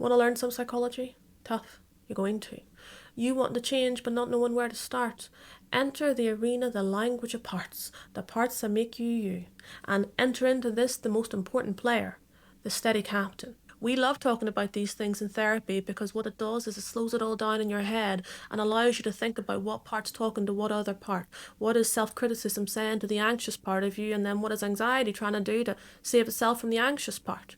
Want to learn some psychology? Tough. You're going to. You want to change but not knowing where to start? Enter the arena, the language of parts, the parts that make you you. And enter into this, the most important player, the steady captain. We love talking about these things in therapy because what it does is it slows it all down in your head and allows you to think about what part's talking to what other part. What is self-criticism saying to the anxious part of you, and then what is anxiety trying to do to save itself from the anxious part?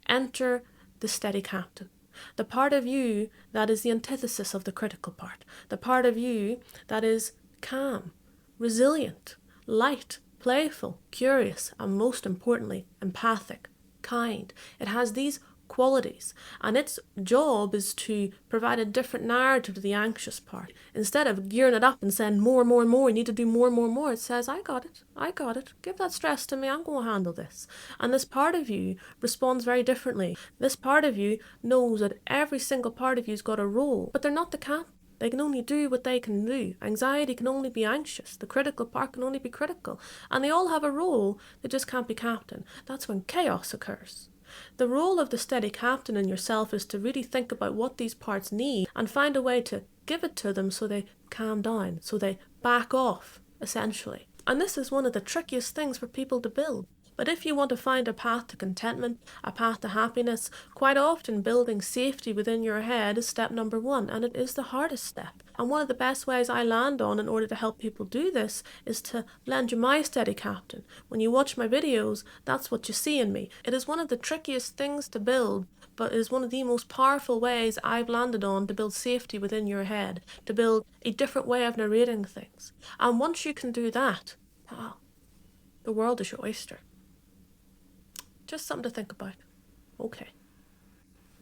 Enter the steady captain. The part of you that is the antithesis of the critical part. The part of you that is calm, resilient, light, playful, curious, and most importantly, empathic, kind. It has these qualities, and its job is to provide a different narrative to the anxious part. Instead of gearing it up and saying more, you need to do more, it says, I got it, give that stress to me, I'm going to handle this. And this part of you responds very differently. This part of you knows that every single part of you's got a role, but they're not the captain. They can only do what they can do. Anxiety can only be anxious. The critical part can only be critical. And they all have a role, they just can't be captain. That's when chaos occurs. The role of the steady captain in yourself is to really think about what these parts need and find a way to give it to them so they calm down, so they back off, essentially. And this is one of the trickiest things for people to build. But if you want to find a path to contentment, a path to happiness, quite often building safety within your head is step number one, and it is the hardest step. And one of the best ways I land on in order to help people do this is to lend you my steady captain. When you watch my videos, that's what you see in me. It is one of the trickiest things to build, but it is one of the most powerful ways I've landed on to build safety within your head, to build a different way of narrating things. And once you can do that, wow, the world is your oyster. Just something to think about. Okay.